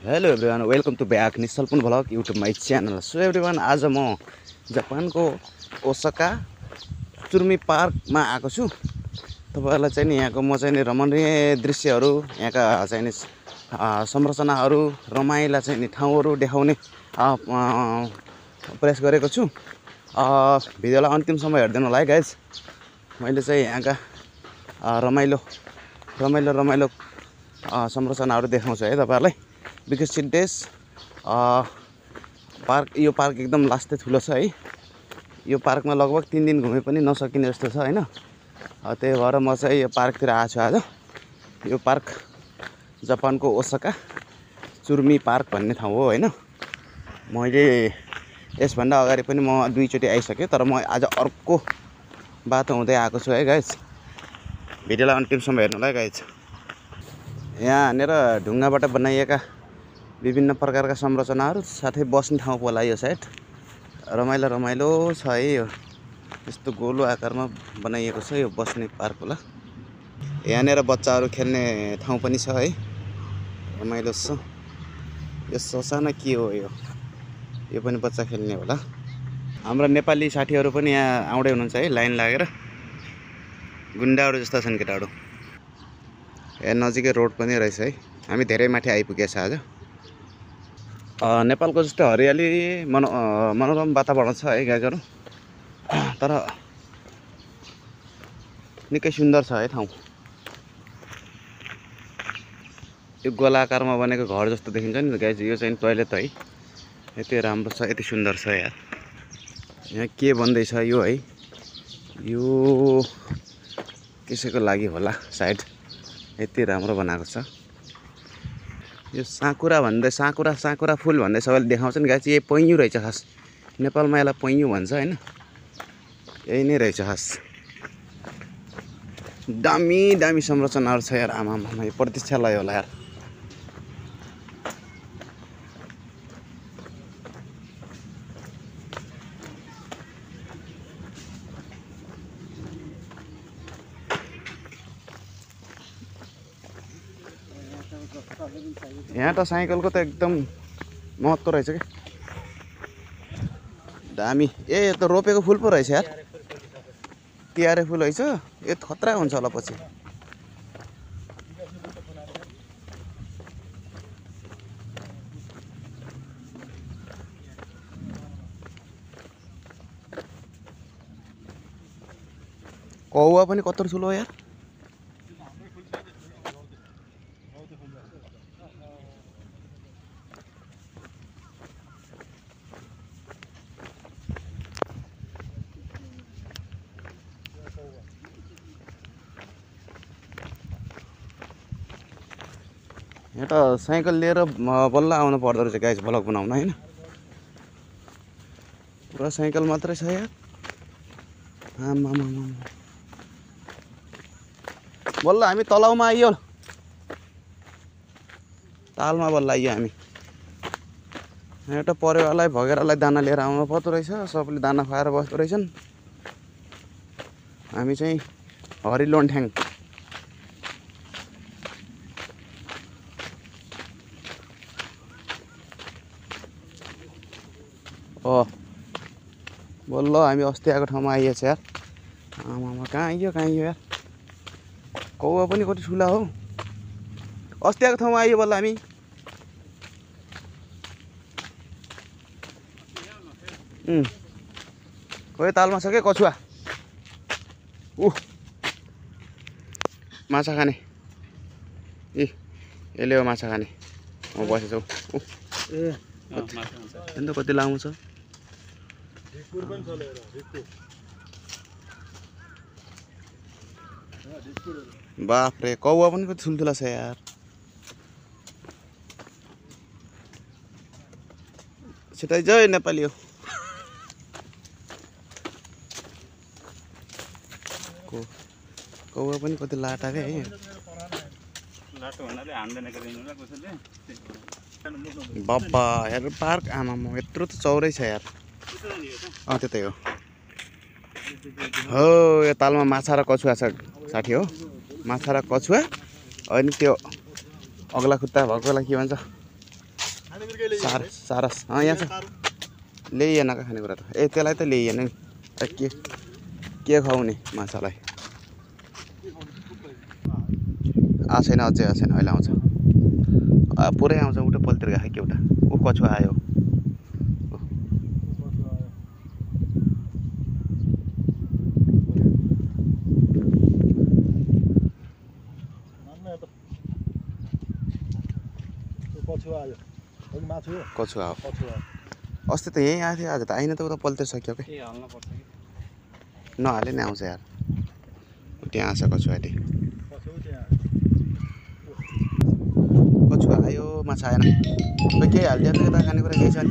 Hello everyone, welcome to back Nischalpun vlog YouTube my channel. So everyone, आज म जापानको Osaka चुर्मी पार्कमा आएको छु। तपाईहरुलाई चाहिँ नि यहाँको म चाहिँ नि रमणीय दृश्यहरू, यहाँका चाहिँ नि संरचनाहरू, रमाइला चाहिँ नि ठाउँहरू देखाउने प्रयास गरेको छु। भिडियोलाई अन्तिमसम्म हेर्दिनु होला है गाइज। मैले चाहिँ यहाँका रमाइलो संरचनाहरू देखाउँछु है तपाईहरुलाई। विकसित देश पार्क, यो पार्क एकदम लास्टै ठुलो छ है। यो पार्कमा लगभग 3 दिन घुमे पनि नसकिने जस्तो छ हैन। त्यही भएर म चाहिँ यो पार्कतिर आएको छु आज। यो पार्क जापानको ओसाका चुर्मी पार्क भन्ने ठाउँ हो हैन। मैले यसभन्दा अगाडि पनि म 2 चोटि आइसकेँ, तर म आज अर्को बाटो हुँदै आएको छु है गाइज। भिडियोलाई अन्तिमसम्म हेर्नु होला है गाइज। यहाँनिर ढुङ्गाबाट बनाइएका विभिन्न प्रकारका संरचनाहरू, साथै बस्ने ठाउँ होला यो साइड। रमाइलो छ है। यो यस्तो गोलो आकारमा बनाइएको छ, यो बस्ने पार्क होला। यहाँनिर बच्चाहरू खेल्ने ठाउँ पनि छ है। रमाइलो छ। यो ससाना के हो यो पनि बच्चा खेल्ने होला। हाम्रा नेपाली साथीहरू पनि यहाँ आउँदै हुनुहुन्छ है, लाइन लागेर। गुन्डाहरू जस्ता छन् केटाहरू। यहाँ नजिकै रोड पनि रहेछ है। हामी धेरै माथि आइपुगेछ आज। नेपालको जस्तो हरियाली मनोरम वातावरण छ है गाइजहरू। तर निकै सुन्दर छ है ठाउँ। यो गोलाकारमा बनेको घर जस्तो देखिन्छ नि गाइज। यो चाहिँ टोयलेट है। यति राम्रो छ, यति सुन्दर छ यार। यहाँ के बन्दैछ यो है। यो कसैको लागि होला सायद। यति राम्रो बनाएको छ। यो साकुरा फुल भन्दै सबैले देखाउँछ नि गाइस। यो पैँयु रहेछ खास। नेपालमा यसलाई पैँयु भन्छ हैन। यही नै रहेछ खास। दामी संरचनाहरू छ यार। आमामा, यो प्रतीक्षालय होला यार। यहाँ त साइकलको त एकदम महत्त्व रहेछ के। दामी। यो त रोपेको फुल पो रहेछ यार। तिहारे फुल रहेछ। यो खतरा हुन्छ होला पछि। कौवा पनि कत्रो ठुलो यार। यहाँ त साइकल लिएर बल्ल आउनु पर्दो रहेछ गाइस भ्लग बनाउन हैन। पुरा साइकल मात्रै छ यार। आमामा, बल्ल हामी तलाउमा आइयो। तालमा बल्ल आइयो हामी। एउटा परेवालाई भगेरालाई दाना लिएर आउनु पर्दो रहेछ। सबैले दाना खुवाएर बस्दो रहेछन्। हामी चाहिँ हरि लोन्ठ्याङ। बल्ल हामी अस्ति आएको ठाउँमा आइएछ यार। आमामा, कहाँ आइयो यार। कौवा पनि कति ठुला हो। अस्ति आएको ठाउँमा आइयो बल्ल हामी। खोइ तालमा छ के कछुवा। माछा खाने। यसले हो माछा खाने। म बसेछु। अन्त कति लामो छ। बाफ्रे, कौवा पनि कति ठुल्ठुला छ यार। छिटै जय नेपाली हो। कौवा पनि कति लाटा के है। बाबा यार, पार्क आमामा यत्रो त चौरै छ यार। त्यतै हो। यो तालमा माछा र कछुवा छ साथी हो। माछा र कछुवा। अनि त्यो अग्ला खुट्टा भएकोलाई के भन्छ, सारस यहाँ छ ल्याइएन का खानेकुरा त ए त्यसलाई त ल्याइएन नि के खुवाउने माछालाई आछैन अझै आछैन अहिले आउँछ पुरै आउँछ उठो पल्तिर गएको कि एउटा ऊ कछुवा आयो कछुवा हो अस्ति त यहीँ आएको थियो आज त आइन त उता पल्तिर सक्यो कि नहाले नि आउँछ यार त्यहाँ आछ कछुवाटी कछुवा आयो माछा आएन खोइ केही हालिदियो त यता खानेकुरा केही छ नि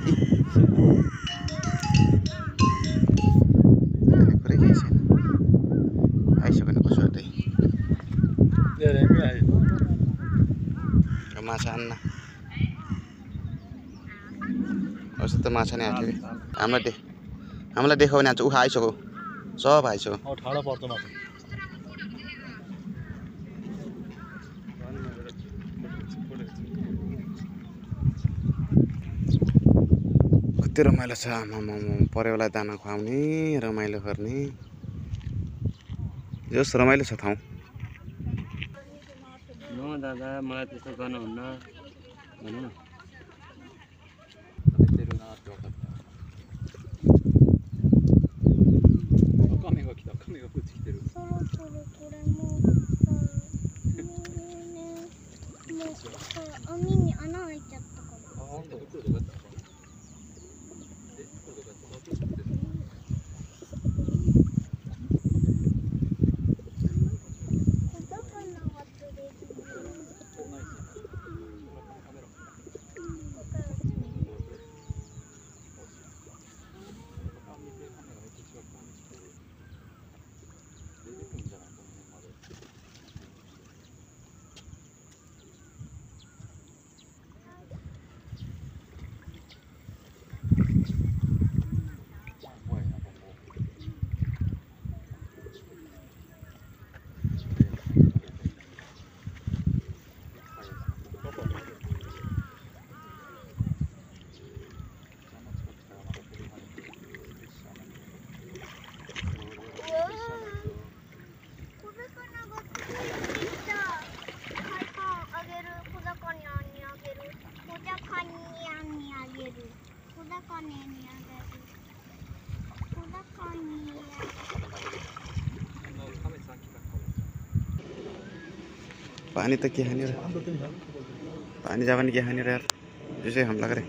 खानेकुरा केही छैन आइसक्यो नि कछुवा त्यही माछा आन्न अस्ति त माछा नै आएको थियो कि हामीलाई देखाउ भने आज उखा आइसक्यो सब आइसक्यो कति रमाइलो छ आमामा परेवालाई दाना खुवाउने रमाइलो गर्ने जस रमाइलो छ ठाउँ दादा मलाई त्यस्तो गर्नुहुन्न भन्नु न पानी तो क्या है नहीं पानी जावन क्या है नहीं यार जैसे हम लग रहे